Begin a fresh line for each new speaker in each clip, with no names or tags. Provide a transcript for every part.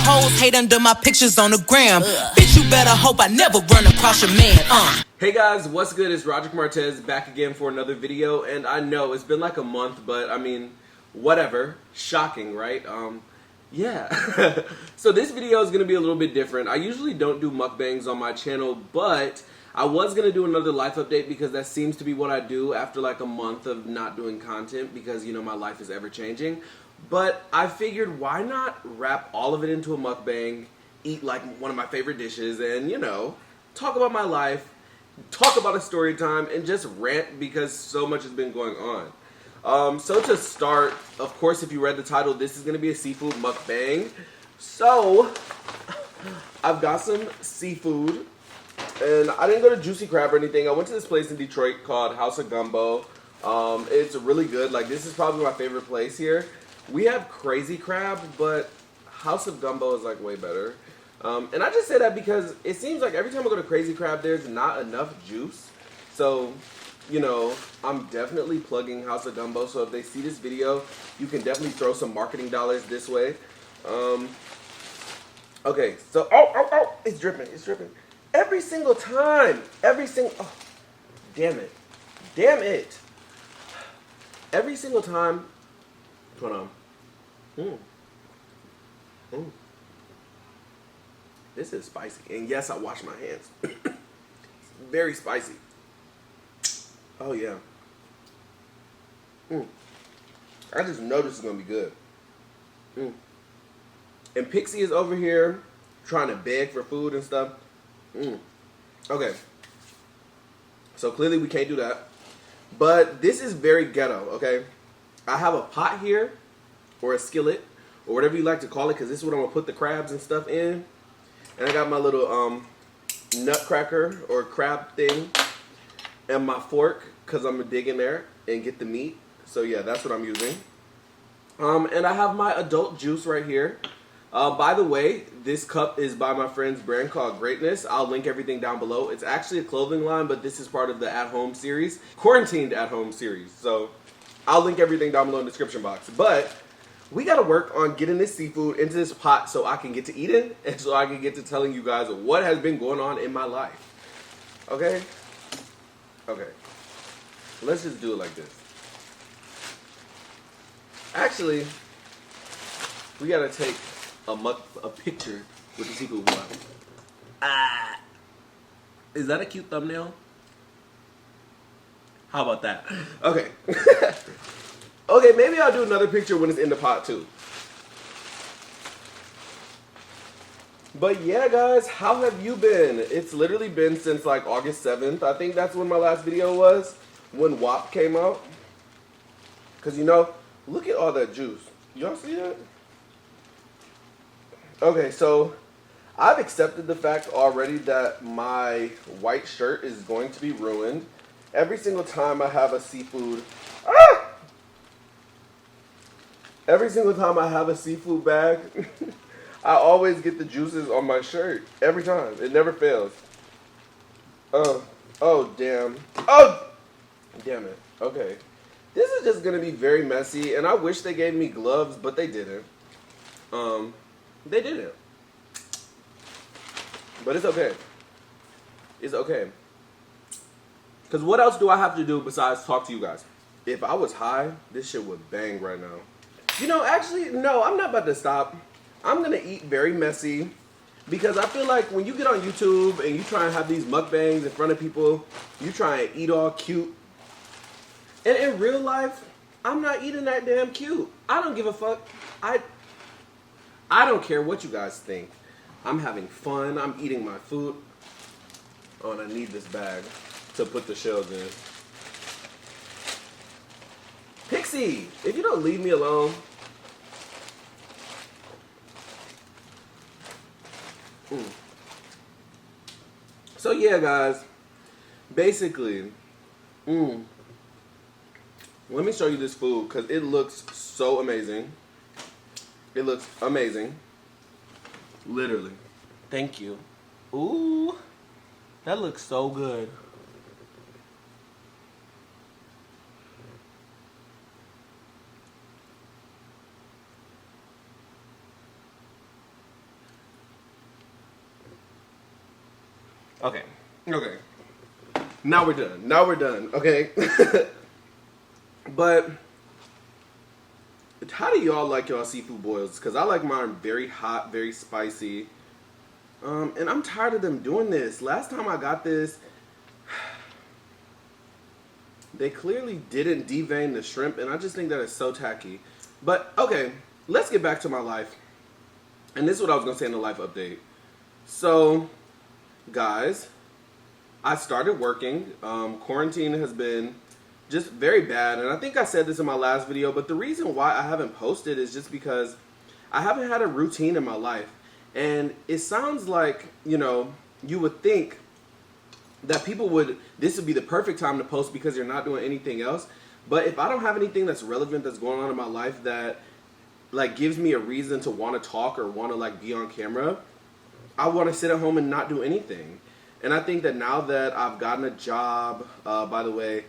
hoes hate under my pictures on the gram. Bitch, you better hope I never run across your man.
Hey guys, what's good? It's RODERICMARTEZ back again for another video, and I know it's been like a month, but I mean, whatever. Shocking, right? Yeah. So this video is going to be a little bit different. I usually don't do mukbangs on my channel, but I was going to do another life update because that seems to be what I do after like a month of not doing content because, you know, my life is ever changing. But I figured why not wrap all of it into a mukbang, eat like one of my favorite dishes, and, you know, talk about my life, talk about a story time, and just rant because so much has been going on. So to start, of course, if you read the title, this is going to be a seafood mukbang. So, I've got some seafood, and I didn't go to Juicy Crab or anything. I went to this place in Detroit called House of Gumbo. It's really good. Like, this is probably my favorite place here. We have Crazy Crab, but House of Gumbo is, like, way better. And I just say that because it seems like every time I go to Crazy Crab, there's not enough juice. So, you know, I'm definitely plugging House of Gumbo, so if they see this video, you can definitely throw some marketing dollars this way. Okay, so, oh, it's dripping, it's dripping. Every single time, oh, damn it. Every single time, hold on. This is spicy, and yes, I wash my hands. It's very spicy. Oh, yeah. I just know this is going to be good. And Pixie is over here trying to beg for food and stuff. Okay. So clearly we can't do that. But this is very ghetto, okay? I have a pot here, or a skillet, or whatever you like to call it, because this is what I'm going to put the crabs and stuff in. And I got my little nutcracker or crab thing. And my fork, because I'm going to dig in there and get the meat. So yeah, that's what I'm using. And I have my adult juice right here. By the way, this cup is by my friend's brand called Greatness. I'll link everything down below. It's actually a clothing line, but this is part of the at-home series. Quarantined at-home series. So I'll link everything down below in the description box. But we got to work on getting this seafood into this pot so I can get to eating and so I can get to telling you guys what has been going on in my life. Okay? Okay, let's just do it like this. Actually, we gotta take a picture with the seafood. Is that a cute thumbnail? How about that? Okay. Okay, maybe I'll do another picture when it's in the pot too. But yeah, guys, how have you been? It's literally been since like August 7th. I think that's when my last video was, when WAP came out. Because, you know, look at all that juice. Y'all see that? Okay, so I've accepted the fact already that my white shirt is going to be ruined. Every single time I have a seafood... Every single time I have a seafood bag... I always get the juices on my shirt. Every time. It never fails. Oh, damn. Oh! Damn it. Okay. This is just going to be very messy, and I wish they gave me gloves, but they didn't. They didn't. But it's okay. It's okay. Because what else do I have to do besides talk to you guys? If I was high, this shit would bang right now. You know, actually, no, I'm not about to stop. I'm going to eat very messy because I feel like when you get on YouTube and you try and have these mukbangs in front of people, you try and eat all cute. And in real life, I'm not eating that damn cute. I don't give a fuck. I don't care what you guys think. I'm having fun. I'm eating my food. Oh, and I need this bag to put the shells in. Pixie, if you don't leave me alone... So yeah, guys, basically, let me show you this food because it looks so amazing. It looks amazing. Literally. Thank you. Ooh, that looks so good. Okay. Okay. Now we're done. Now we're done. Okay. But how do y'all like y'all seafood boils? Because I like mine very hot, very spicy. And I'm tired of them doing this. Last time I got this, they clearly didn't devein the shrimp, and I just think that is so tacky. But, okay, let's get back to my life. And this is what I was going to say in the life update. So, guys, I started working. Quarantine has been just very bad, and I think I said this in my last video, but the reason why I haven't posted is just because I haven't had a routine in my life. And it sounds like, you know, you would think that this would be the perfect time to post because you're not doing anything else. But if I don't have anything that's relevant that's going on in my life that, like, gives me a reason to want to talk or want to, like, be on camera, I want to sit at home and not do anything. And I think that now that I've gotten a job, by the way,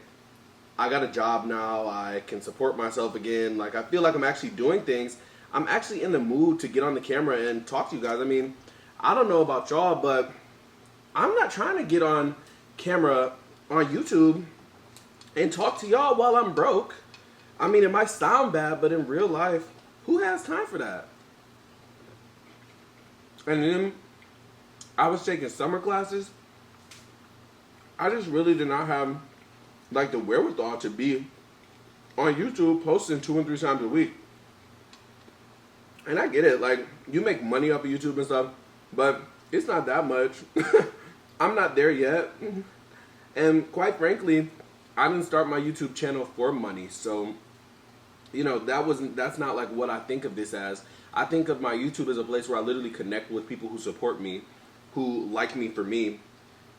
I got a job now, I can support myself again, like, I feel like I'm actually doing things. I'm actually in the mood to get on the camera and talk to you guys. I mean, I don't know about y'all, but I'm not trying to get on camera on YouTube and talk to y'all while I'm broke. I mean, it might sound bad, but in real life, who has time for that? And then I was taking summer classes. I just really did not have, like, the wherewithal to be on YouTube posting 2 and 3 times a week. And I get it, like, you make money off of YouTube and stuff, but it's not that much. I'm not there yet. And quite frankly, I didn't start my YouTube channel for money. So, you know, that's not like what I think of this as. I think of my YouTube as a place where I literally connect with people who support me, who like me for me.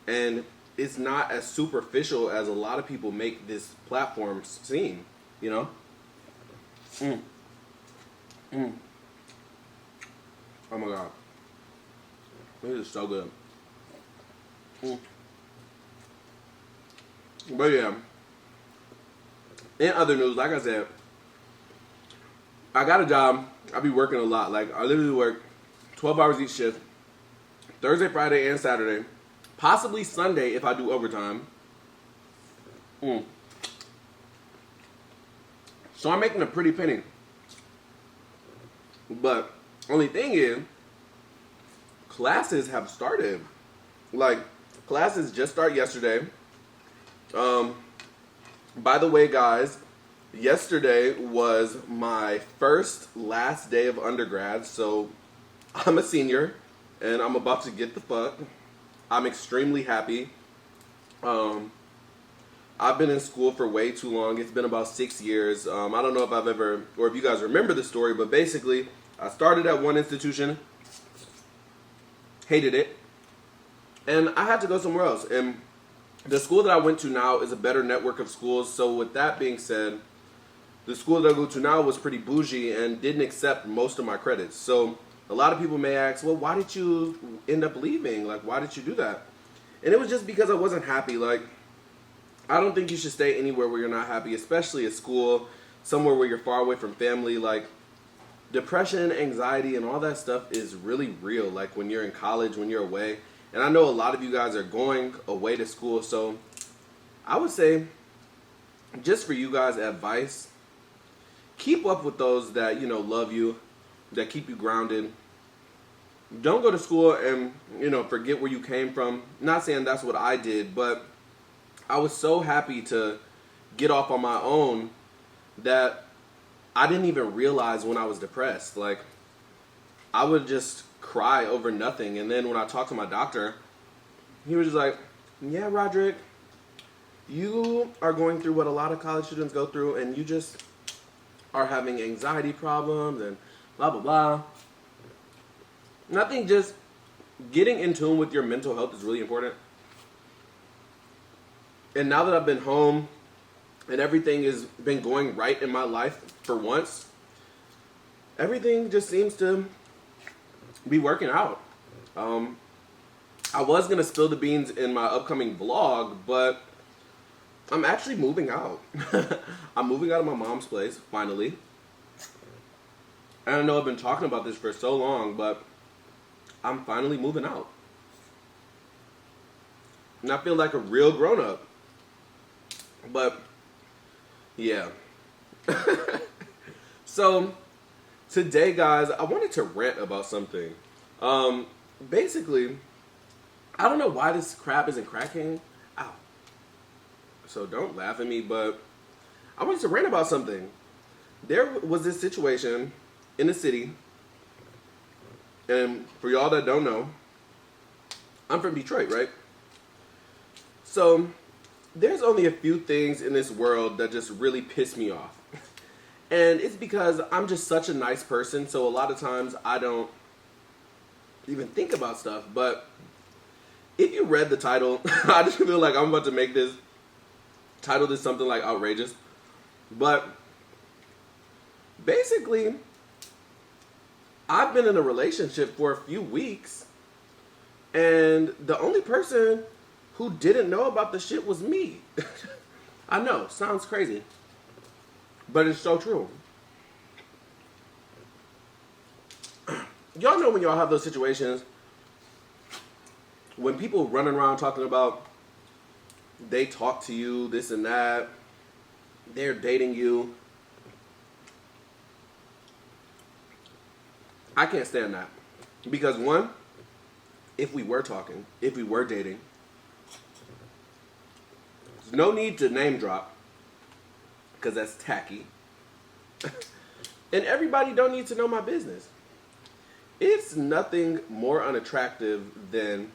And it's not as superficial as a lot of people make this platform seem, you know? Oh my god. This is so good. But yeah. In other news, like I said, I got a job. I be working a lot. Like, I literally work 12 hours each shift. Thursday, Friday, and Saturday. Possibly Sunday if I do overtime. So I'm making a pretty penny. But only thing is, classes have started. Like, classes just started yesterday. By the way, guys, yesterday was my last day of undergrad, so I'm a senior, and I'm about to get the fuck. I'm extremely happy. I've been in school for way too long. It's been about 6 years. I don't know if I've ever, or if you guys remember the story, but basically, I started at one institution, hated it, and I had to go somewhere else. And the school that I went to now is a better network of schools. So with that being said, the school that I go to now was pretty bougie and didn't accept most of my credits. So a lot of people may ask, well, why did you end up leaving? Like, why did you do that? And it was just because I wasn't happy. Like, I don't think you should stay anywhere where you're not happy, especially at school, somewhere where you're far away from family. Like, depression, anxiety, and all that stuff is really real, like when you're in college, when you're away. And I know a lot of you guys are going away to school, so I would say, just for you guys, advice, keep up with those that, you know, love you, that keep you grounded. Don't go to school and, you know, forget where you came from. Not saying that's what I did, but I was so happy to get off on my own that I didn't even realize when I was depressed. Like, I would just cry over nothing. And then when I talked to my doctor, he was just like, yeah, Roderick, you are going through what a lot of college students go through, and you just are having anxiety problems and blah, blah, blah. And I think just getting in tune with your mental health is really important. And now that I've been home and everything has been going right in my life for once, everything just seems to be working out. I was going to spill the beans in my upcoming vlog, but I'm actually moving out. I'm moving out of my mom's place, finally. And I know I've been talking about this for so long, but I'm finally moving out. And I feel like a real grown-up. But, yeah. So, today, guys, I wanted to rant about something. Basically, I don't know why this crab isn't cracking. Ow. So don't laugh at me, but I wanted to rant about something. There was this situation in the city, and for y'all that don't know, I'm from Detroit, right? So there's only a few things in this world that just really piss me off. And it's because I'm just such a nice person, so a lot of times I don't even think about stuff. But if you read the title, I just feel like I'm about to make this title this something like outrageous. But basically, I've been in a relationship for a few weeks, and the only person who didn't know about the shit was me. I know, sounds crazy, but it's so true. Y'all know when y'all have those situations when people running around talking about they talk to you, this and that, they're dating you. I can't stand that. Because one, if we were talking, if we were dating, there's no need to name drop, because that's tacky. And everybody don't need to know my business. It's nothing more unattractive than,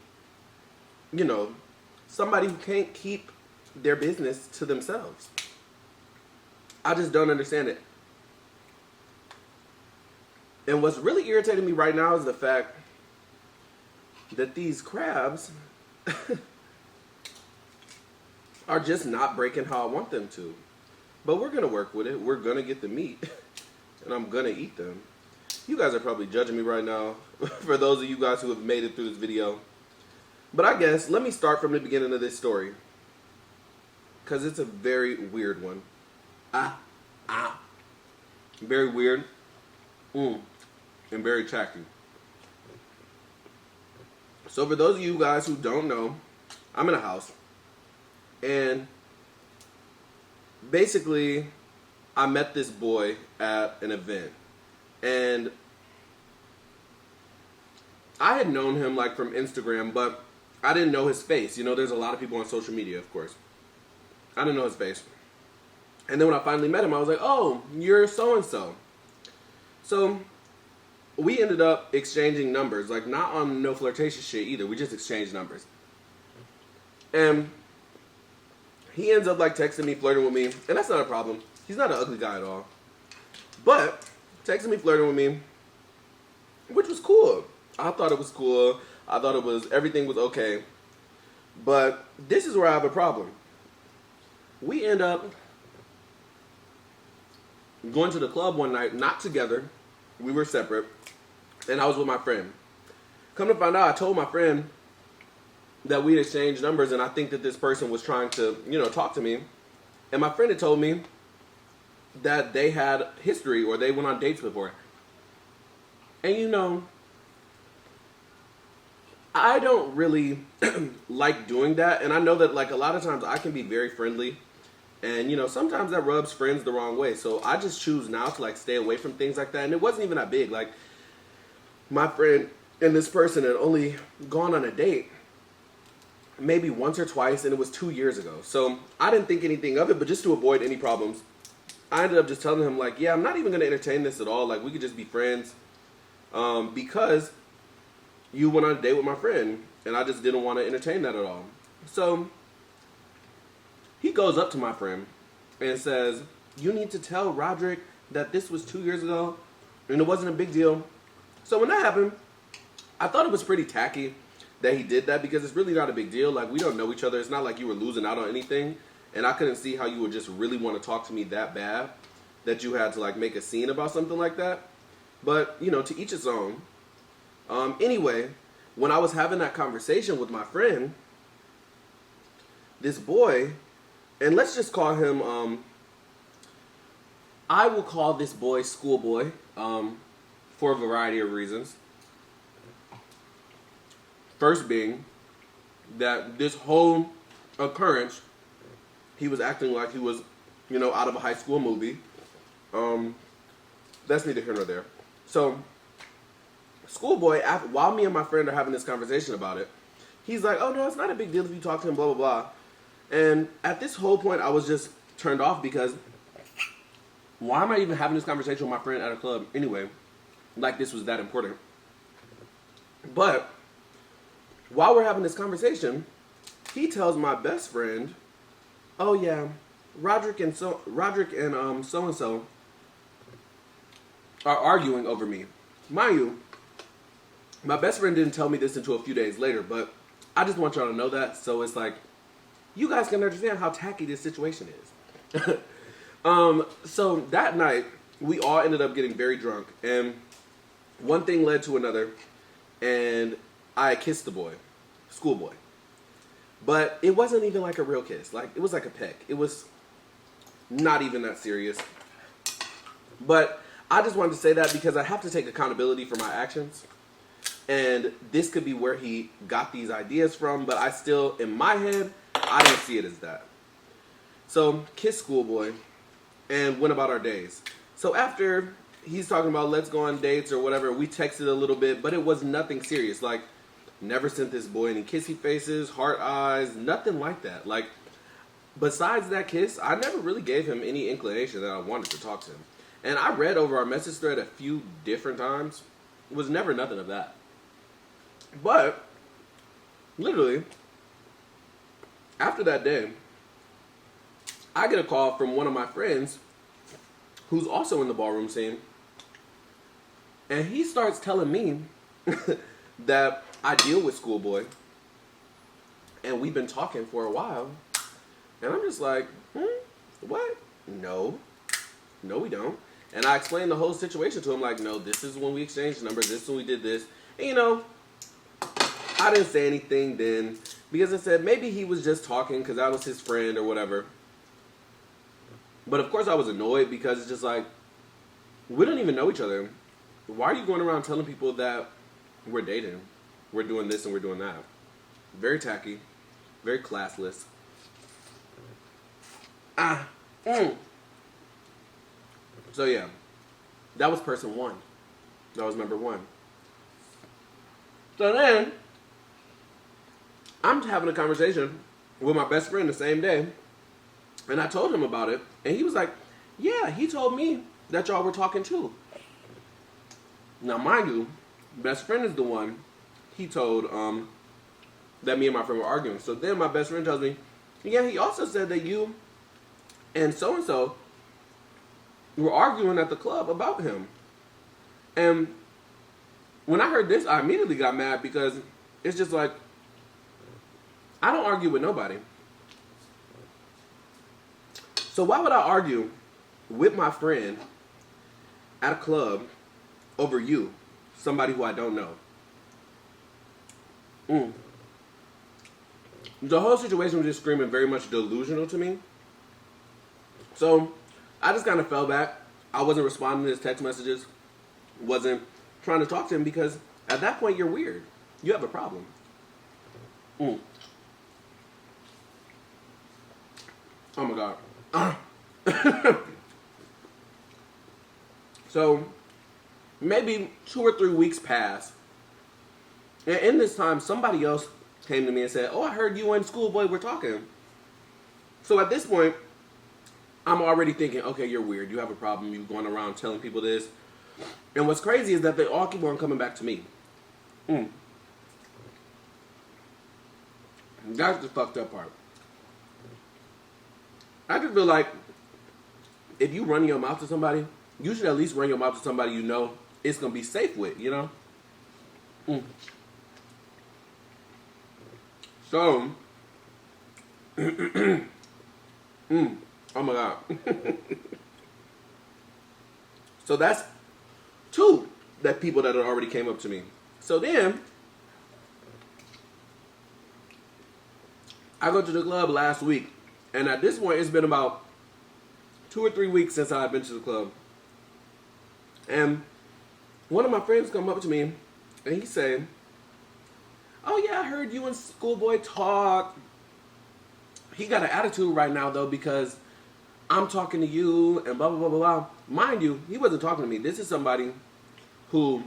you know, somebody who can't keep their business to themselves. I just don't understand it. And what's really irritating me right now is the fact that these crabs are just not breaking how I want them to. But we're going to work with it. We're going to get the meat. And I'm going to eat them. You guys are probably judging me right now. For those of you guys who have made it through this video. But I guess, let me start from the beginning of this story. Because it's a very weird one. Very weird. And very tacky. So for those of you guys who don't know, I'm in a house. And basically, I met this boy at an event. And I had known him like from Instagram, but I didn't know his face. You know, there's a lot of people on social media, of course. I didn't know his face. And then when I finally met him, I was like, oh, you're so-and-so. So we ended up exchanging numbers, like not on no flirtation shit either. We just exchanged numbers. And he ends up like texting me, flirting with me, and that's not a problem. He's not an ugly guy at all. But texting me, flirting with me, which was cool. I thought it was cool. I thought it was, everything was okay. But this is where I have a problem. We end up going to the club one night, not together. We were separate. And I was with my friend. Come to find out, I told my friend that we'd exchanged numbers, and I think that this person was trying to, you know, talk to me. And my friend had told me that they had history, or they went on dates before. And you know, I don't really like doing that. And I know that like a lot of times I can be very friendly. And you know, sometimes that rubs friends the wrong way. So I just choose now to like stay away from things like that. And it wasn't even that big. Like my friend and this person had only gone on a date maybe once or twice, and it was 2 years ago. So I didn't think anything of it, but just to avoid any problems, I ended up just telling him like, yeah, I'm not even going to entertain this at all. Like we could just be friends because you went on a date with my friend, and I just didn't want to entertain that at all. So he goes up to my friend and says, you need to tell Roderick that this was 2 years ago and it wasn't a big deal. So when that happened, I thought it was pretty tacky that he did that, because it's really not a big deal. Like, we don't know each other. It's not like you were losing out on anything. And I couldn't see how you would just really want to talk to me that bad that you had to like make a scene about something like that. But, you know, to each its own. Anyway, when I was having that conversation with my friend, this boy, and let's just call him, I will call this boy Schoolboy, for a variety of reasons. First being, that this whole occurrence, he was acting like he was, you know, out of a high school movie. That's neither here nor there. So, schoolboy, while me and my friend are having this conversation about it, he's like, oh no, it's not a big deal if you talk to him, blah, blah, blah. And at this whole point, I was just turned off because why am I even having this conversation with my friend at a club anyway? Like this was that important. But while we're having this conversation, he tells my best friend, oh yeah, Roderick and so-and-so are arguing over me. Mind you, my best friend didn't tell me this until a few days later, but I just want y'all to know that, so it's like, you guys can understand how tacky this situation is. So that night, we all ended up getting very drunk, and one thing led to another, and I kissed the boy, schoolboy. But it wasn't even like a real kiss. Like, it was like a peck. It was not even that serious. But I just wanted to say that because I have to take accountability for my actions. And this could be where he got these ideas from, but I still, in my head, I don't see it as that. So, kissed schoolboy and went about our days. So after he's talking about let's go on dates or whatever, we texted a little bit, but it was nothing serious. Like, never sent this boy any kissy faces, heart eyes, nothing like that. Like, besides that kiss, I never really gave him any inclination that I wanted to talk to him. And I read over our message thread a few different times. It was never nothing of that. But, literally, after that day, I get a call from one of my friends who's also in the ballroom scene. And he starts telling me that I deal with schoolboy. And we've been talking for a while. And I'm just like, what? No, we don't. And I explained the whole situation to him, like, no, this is when we exchanged numbers, this is when we did this. And, you know, I didn't say anything then, because I said maybe he was just talking because I was his friend or whatever. But, of course, I was annoyed because it's just like, we don't even know each other. Why are you going around telling people that we're dating? We're doing this and we're doing that. Very tacky. Very classless. So yeah, that was person one. That was number one. So then, I'm having a conversation with my best friend the same day, and I told him about it, and he was like, yeah, he told me that y'all were talking too. Now, mind you, best friend is the one he told that me and my friend were arguing. So then my best friend tells me, yeah, he also said that you and so were arguing at the club about him. And when I heard this, I immediately got mad because it's just like, I don't argue with nobody. So why would I argue with my friend at a club over you, somebody who I don't know? The whole situation was just screaming very much delusional to me. So I just kind of fell back. I wasn't responding to his text messages. Wasn't trying to talk to him because at that point you're weird. You have a problem. Oh my God. So maybe 2 or 3 weeks passed. And in this time, somebody else came to me and said, oh, I heard you and schoolboy were talking. So at this point, I'm already thinking, okay, you're weird. You have a problem. You're going around telling people this. And what's crazy is that they all keep on coming back to me. That's the fucked up part. I just feel like if you run your mouth to somebody, you should at least run your mouth to somebody you know it's going to be safe with, you know? So, oh my God. So that's 2 that people that had already came up to me. So then, I go to the club last week. And at this point, it's been about 2 or 3 weeks since I've been to the club. And one of my friends come up to me and he said, oh yeah, I heard you and Schoolboy talk. He got an attitude right now though because I'm talking to you and blah blah blah blah blah. Mind you, he wasn't talking to me. This is somebody who,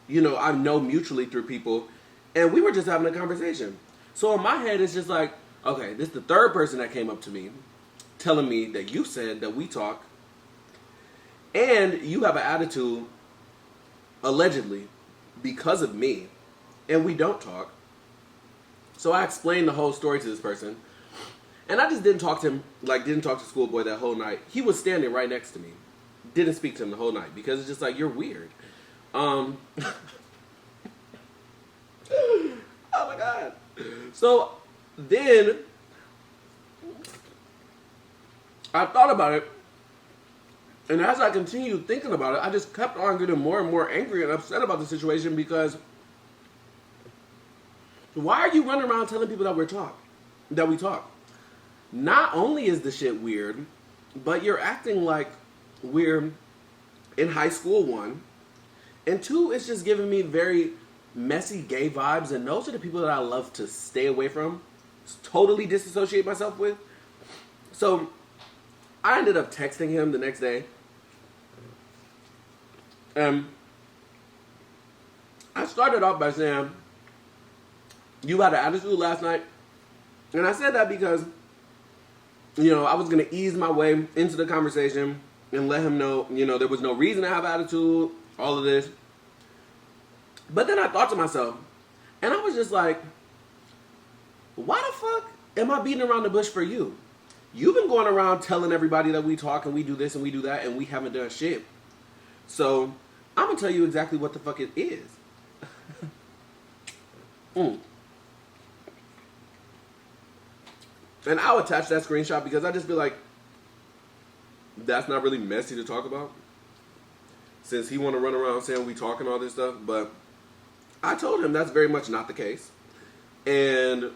you know, I know mutually through people, and we were just having a conversation. So in my head, it's just like, okay, this is the third person that came up to me, telling me that you said that we talk, and you have an attitude, allegedly, because of me, and we don't talk. So I explained the whole story to this person, and I just didn't talk to him, like didn't talk to Schoolboy that whole night. He was standing right next to me. Didn't speak to him the whole night because it's just like, you're weird. Oh my God. So then I thought about it, and as I continued thinking about it, I just kept on getting more and more angry and upset about the situation because why are you running around telling people that we talk? Not only is the shit weird, but you're acting like we're in high school, one. And two, it's just giving me very messy gay vibes, and those are the people that I love to stay away from, totally disassociate myself with. So I ended up texting him the next day. I started off by saying, you had an attitude last night. And I said that because, you know, I was going to ease my way into the conversation and let him know, you know, there was no reason to have attitude, all of this. But then I thought to myself, and I was just like, why the fuck am I beating around the bush for you? You've been going around telling everybody that we talk and we do this and we do that and we haven't done shit. So I'm going to tell you exactly what the fuck it is. And I'll attach that screenshot because I just feel like that's not really messy to talk about, since he want to run around saying we talking all this stuff. But I told him that's very much not the case. And,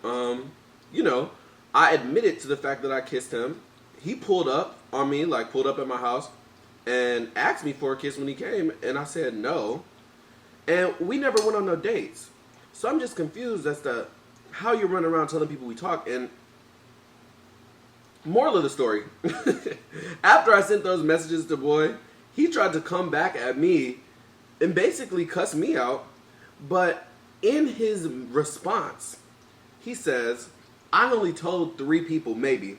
you know, I admitted to the fact that I kissed him. He pulled up on me, like pulled up at my house and asked me for a kiss when he came. And I said no. And we never went on no dates. So I'm just confused as to how you run around telling people we talk. And moral of the story, after I sent those messages to Boy, he tried to come back at me and basically cuss me out. But in his response, he says, I only told 3 people maybe.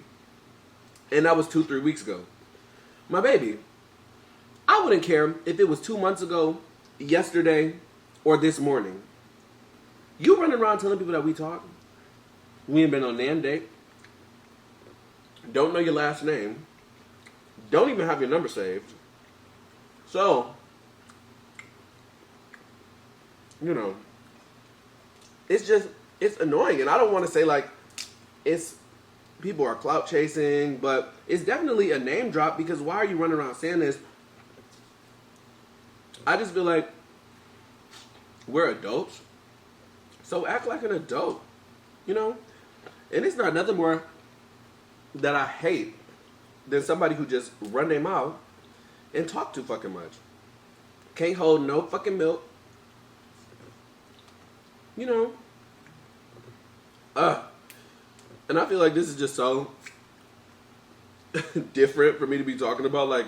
And that was 2-3 weeks ago. My baby, I wouldn't care if it was 2 months ago, yesterday, or this morning. You running around telling people that we talk? We ain't been on nan date. Don't know your last name. Don't even have your number saved. So, you know, it's annoying. And I don't want to say like people are clout chasing, but it's definitely a name drop because why are you running around saying this? I just feel like we're adults. So act like an adult, you know? And it's not nothing more that I hate than somebody who just run their mouth and talk too fucking much. Can't hold no fucking milk. You know? And I feel like this is just so different for me to be talking about, like,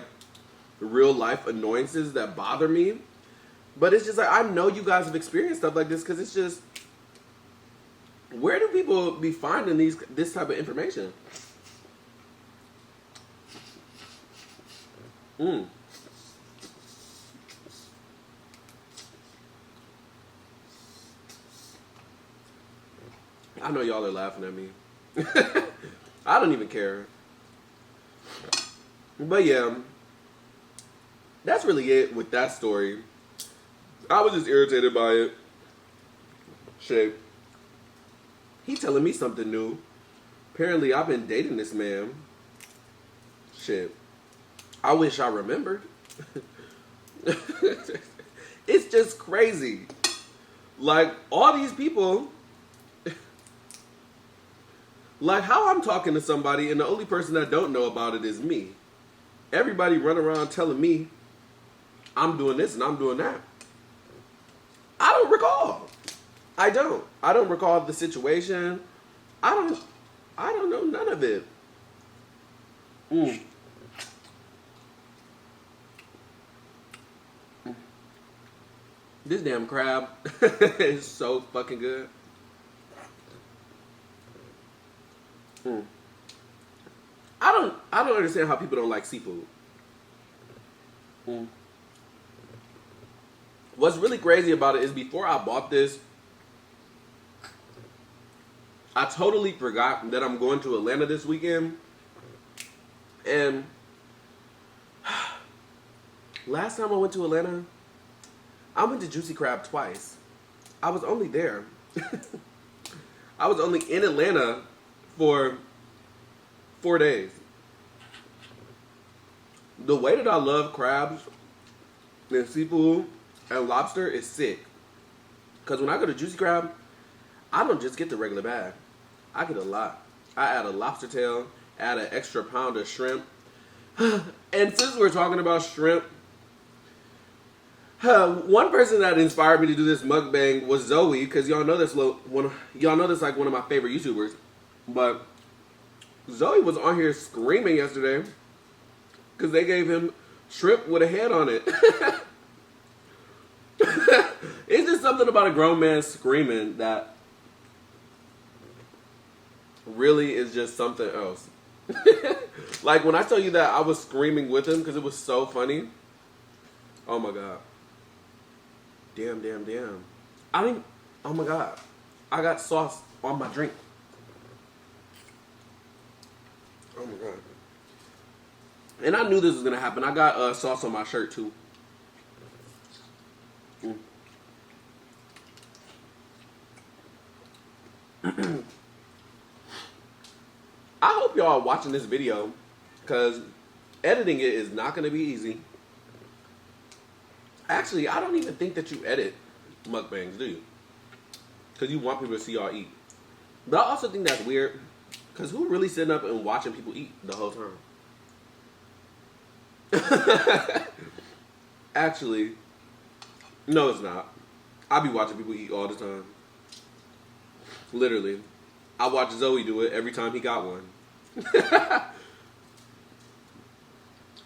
real life annoyances that bother me. But it's just like, I know you guys have experienced stuff like this because it's just, where do people be finding this type of information? I know y'all are laughing at me. I don't even care. But yeah, that's really it with that story. I was just irritated by it. Shit. He telling me something new. Apparently I've been dating this man. Shit. I wish I remembered. It's just crazy. Like, all these people, like how I'm talking to somebody and the only person that don't know about it is me. Everybody run around telling me I'm doing this and I'm doing that. I don't recall. I don't. I don't recall the situation. I don't know none of it. This damn crab is so fucking good. I don't understand how people don't like seafood. What's really crazy about it is before I bought this, I totally forgot that I'm going to Atlanta this weekend. And last time I went to Atlanta, I went to Juicy Crab twice. I was only there. I was only in Atlanta for 4 days. The way that I love crabs and seafood and lobster is sick. Because when I go to Juicy Crab, I don't just get the regular bag. I get a lot. I add a lobster tail, add an extra pound of shrimp. And since we're talking about shrimp, one person that inspired me to do this mukbang was Zoe, because y'all know this like one of my favorite YouTubers. But Zoe was on here screaming yesterday because they gave him shrimp with a head on it. It's just something about a grown man screaming that really is just something else. Like when I tell you that I was screaming with him because it was so funny. Oh my god. Damn. Oh my god. I got sauce on my drink. Oh my god. And I knew this was gonna happen. I got sauce on my shirt too. I hope y'all are watching this video, because editing it is not going to be easy. Actually, I don't even think that you edit mukbangs, do you? Because you want people to see y'all eat. But I also think that's weird, because who really sitting up and watching people eat the whole time? Actually, no it's not. I be watching people eat all the time. Literally. I watch Zoe do it every time he got one.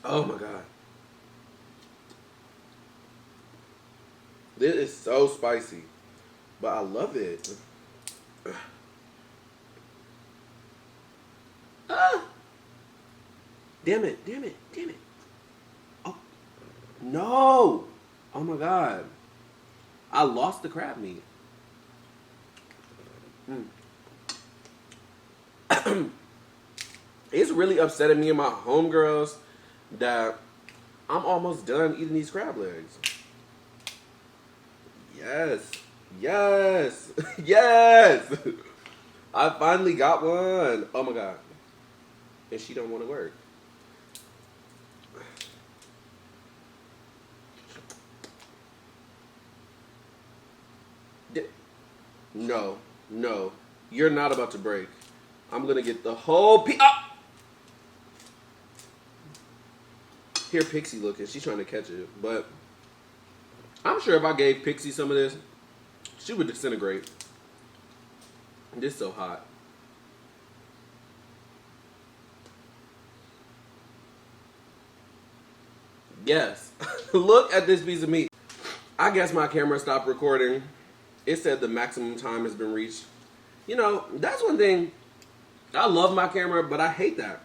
Oh my god. This is so spicy. But I love it. Ah! Damn it. Oh. No. Oh my god. I lost the crab meat. It's really upsetting me and my homegirls that I'm almost done eating these crab legs. Yes. Yes. I finally got one. Oh my god. And she don't want to work. No. You're not about to break. I'm gonna get the whole piece. Ah! Here Pixie looking. She's trying to catch it. But I'm sure if I gave Pixie some of this, she would disintegrate. This is so hot. Yes. Look at this piece of meat. I guess my camera stopped recording. It said the maximum time has been reached. You know, that's one thing. I love my camera, but I hate that.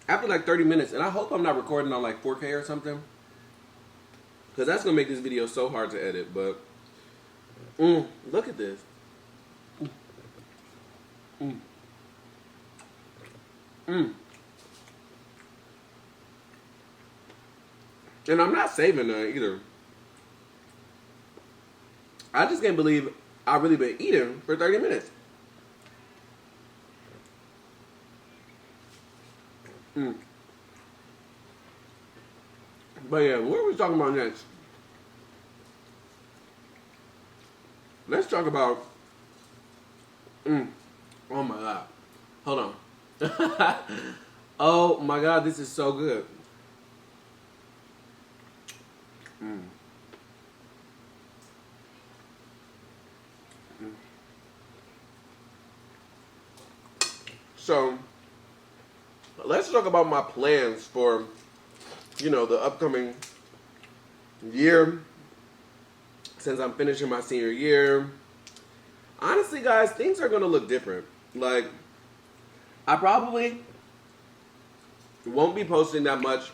After like 30 minutes, and I hope I'm not recording on like 4K or something, because that's going to make this video so hard to edit, but look at this. And I'm not saving none either. I just can't believe I've really been eating for 30 minutes. But yeah, what are we talking about next? Let's talk about oh my god. Hold on. Oh my god, this is so good. So, let's talk about my plans for, the upcoming year. Since I'm finishing my senior year. Honestly, guys, things are going to look different. Like, I probably won't be posting that much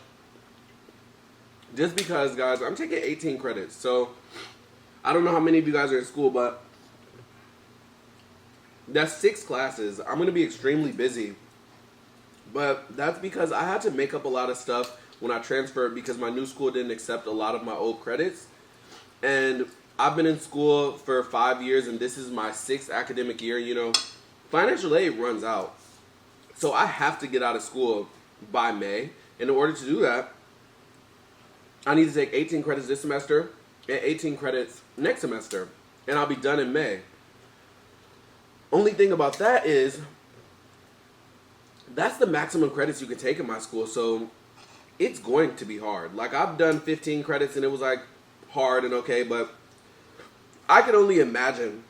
just because, guys, I'm taking 18 credits. So, I don't know how many of you guys are in school, but that's 6 classes. I'm going to be extremely busy. But that's because I had to make up a lot of stuff when I transferred because my new school didn't accept a lot of my old credits. And I've been in school for 5 years, and this is my 6th academic year. Financial aid runs out. So I have to get out of school by May. And in order to do that, I need to take 18 credits this semester and 18 credits next semester. And I'll be done in May. Only thing about that is, that's the maximum credits you can take in my school. So it's going to be hard. Like, I've done 15 credits, and it was, like, hard and okay, but I can only imagine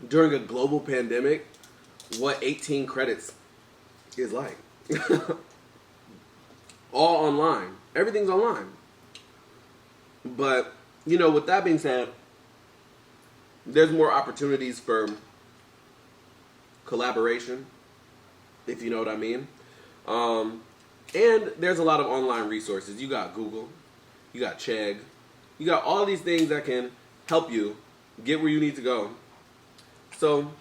during a global pandemic what 18 credits is like. All online. Everything's online. But, with that being said, there's more opportunities for collaboration, if you know what I mean. And there's a lot of online resources. You got Google. You got Chegg. You got all these things that can help you get where you need to go. So,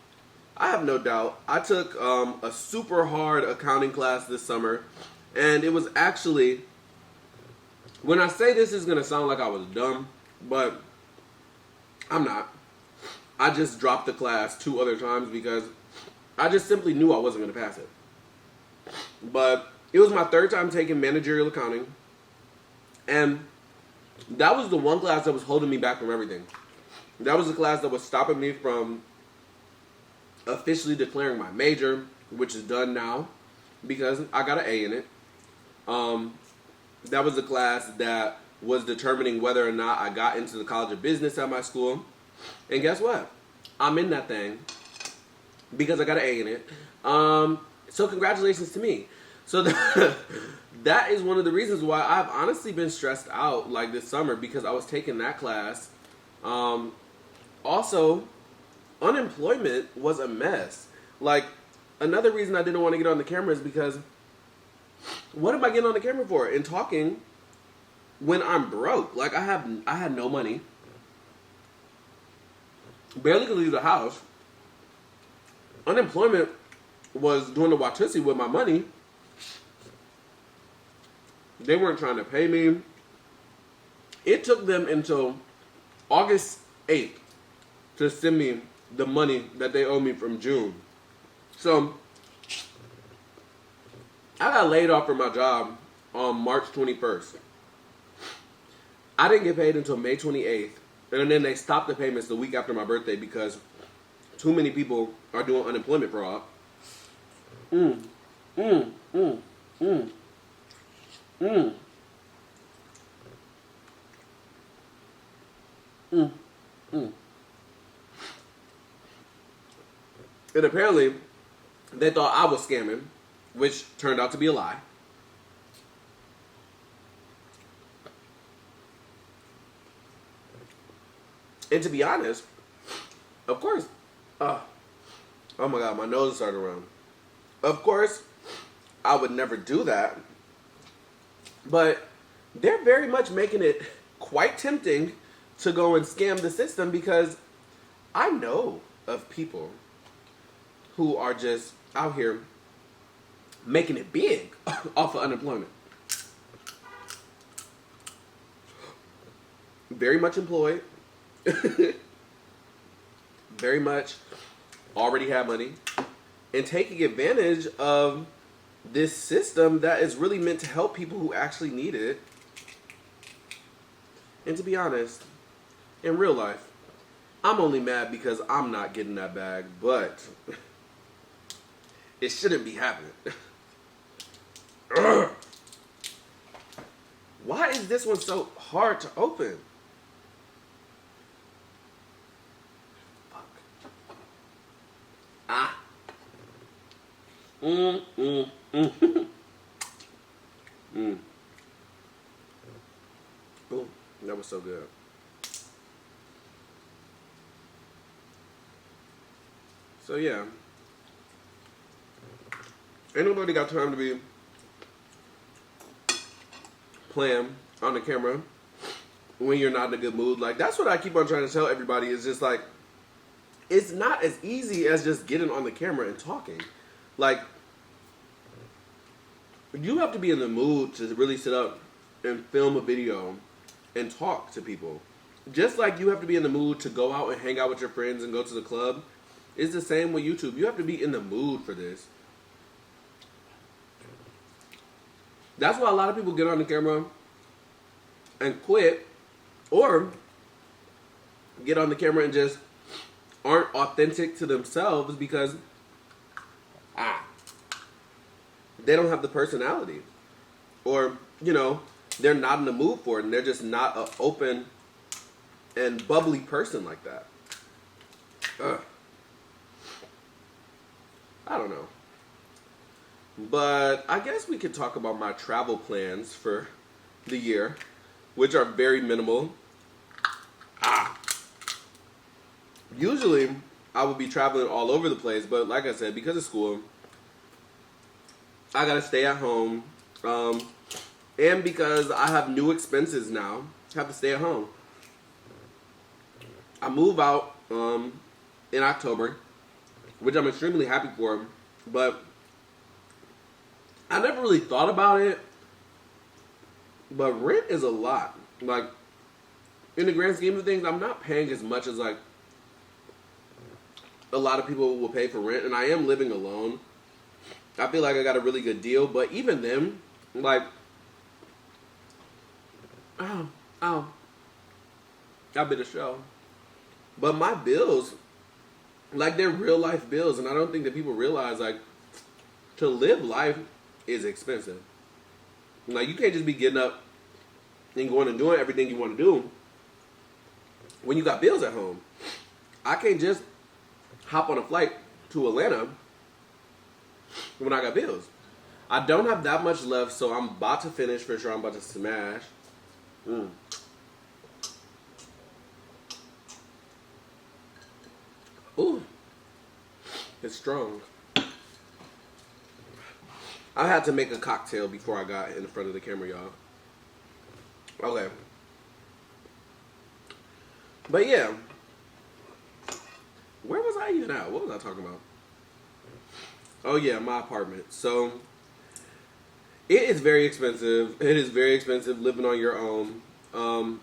I have no doubt. I took a super hard accounting class this summer, and it was actually, when I say this is going to sound like I was dumb, but I'm not. I just dropped the class 2 other times because I just simply knew I wasn't going to pass it. But it was my 3rd time taking managerial accounting, and that was the one class that was holding me back from everything. That was the class that was stopping me from officially declaring my major, which is done now because I got an A in it. That was the class that was determining whether or not I got into the College of Business at my school. And guess what? I'm in that thing because I got an A in it. So congratulations to me. So that is one of the reasons why I've honestly been stressed out like this summer, because I was taking that class. Also, unemployment was a mess. Like, another reason I didn't want to get on the camera is because what am I getting on the camera for and talking when I'm broke? Like, I had no money. Barely could leave the house. Unemployment was doing the Watusi with my money. They weren't trying to pay me. It took them until August 8th to send me the money that they owe me from June. So, I got laid off from my job on March 21st. I didn't get paid until May 28th. And then they stopped the payments the week after my birthday because too many people are doing unemployment fraud. And apparently, they thought I was scamming, which turned out to be a lie. And to be honest, of course, oh my God, my nose started running. Of course, I would never do that. But they're very much making it quite tempting to go and scam the system, because I know of people who are just out here making it big off of unemployment. Very much employed. Very much already have money. And taking advantage of this system that is really meant to help people who actually need it. And to be honest, in real life, I'm only mad because I'm not getting that bag, but it shouldn't be happening. Why is this one so hard to open? Fuck. Mm, mm, mm. Mm. Ooh, that was so good. So yeah, ain't nobody got time to be playing on the camera when you're not in a good mood. Like, that's what I keep on trying to tell everybody, is just like, it's not as easy as just getting on the camera and talking. Like, you have to be in the mood to really sit up and film a video and talk to people. Just like you have to be in the mood to go out and hang out with your friends and go to the club. It's the same with YouTube. You have to be in the mood for this. That's why a lot of people get on the camera and quit, or get on the camera and just aren't authentic to themselves because they don't have the personality, or they're not in the mood for it, and they're just not an open and bubbly person like that. I don't know. But I guess we could talk about my travel plans for the year, which are very minimal. Usually, I would be traveling all over the place, but like I said, because of school, I gotta stay at home. And because I have new expenses now, I have to stay at home. I move out in October, which I'm extremely happy for, but I never really thought about it. But rent is a lot. Like, in the grand scheme of things, I'm not paying as much as like a lot of people will pay for rent, and I am living alone. I feel like I got a really good deal, but even then, like, I bit a show. But my bills, like, they're real life bills, and I don't think that people realize, like, to live life is expensive. Like, you can't just be getting up and going and doing everything you want to do when you got bills at home. I can't just hop on a flight to Atlanta when I got bills. I don't have that much left, so I'm about to finish for sure. I'm about to smash. Ooh, it's strong. I had to make a cocktail before I got in front of the camera, y'all. Okay. But yeah. Where was I even at? What was I talking about? Oh yeah, my apartment. So, it is very expensive. It is very expensive living on your own. I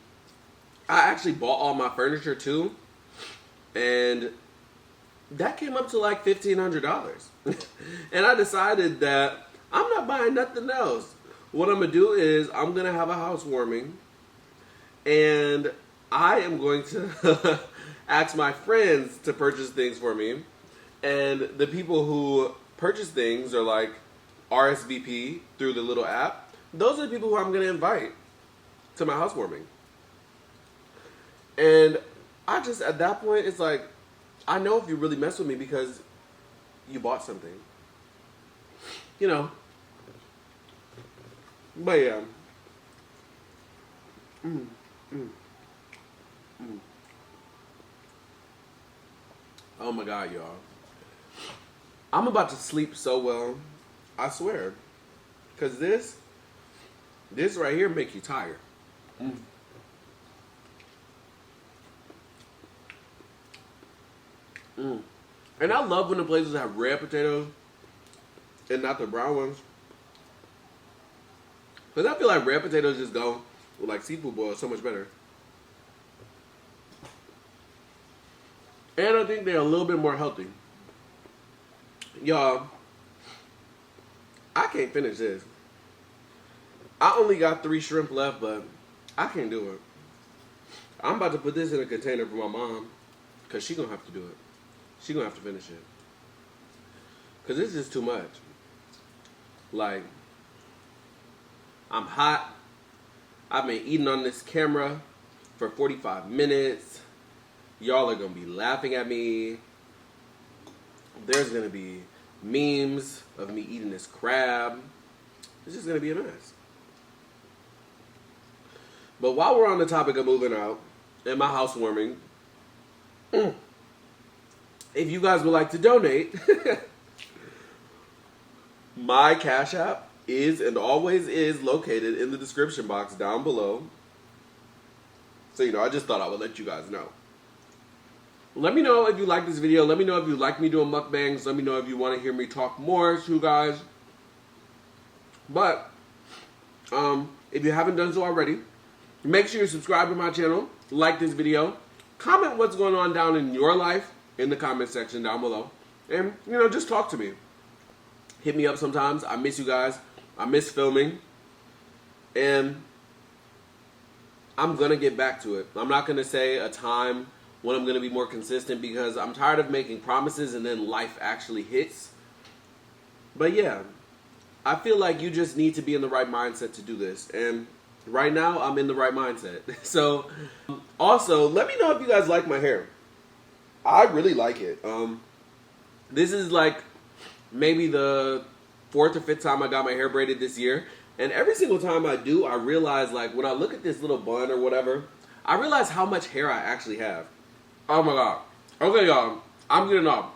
actually bought all my furniture too. And that came up to like $1,500. And I decided that I'm not buying nothing else. What I'm going to do is I'm going to have a housewarming. And I am going to ask my friends to purchase things for me. And the people who purchase things are like RSVP through the little app. Those are the people who I'm going to invite to my housewarming. And I just, at that point, it's like, I know if you really mess with me because you bought something. You know. But yeah. Oh my God, y'all. I'm about to sleep so well. I swear. Because this right here make you tired. And I love when the places have red potatoes and not the brown ones. Because I feel like red potatoes just go with like seafood boil so much better. And I think they're a little bit more healthy. Y'all, I can't finish this. I only got 3 shrimp left, but I can't do it. I'm about to put this in a container for my mom because she's going to have to do it. She's going to have to finish it. Because this is too much. Like, I'm hot. I've been eating on this camera for 45 minutes. Y'all are going to be laughing at me. There's going to be memes of me eating this crab. It's just gonna be a mess. But while we're on the topic of moving out and my housewarming, if you guys would like to donate, my Cash App is and always is located in the description box down below. So, I just thought I would let you guys know. Let me know if you like this video. Let me know if you like me doing mukbangs. Let me know if you want to hear me talk more to you guys. But, if you haven't done so already, make sure you subscribe to my channel, like this video, comment what's going on down in your life in the comment section down below, and, just talk to me. Hit me up sometimes. I miss you guys. I miss filming. And I'm going to get back to it. I'm not going to say a time when I'm going to be more consistent because I'm tired of making promises and then life actually hits. But yeah, I feel like you just need to be in the right mindset to do this. And right now, I'm in the right mindset. So, also, let me know if you guys like my hair. I really like it. This is like maybe the 4th or 5th time I got my hair braided this year. And every single time I do, I realize, like, when I look at this little bun or whatever, I realize how much hair I actually have. Oh my God. Okay, y'all. I'm getting off.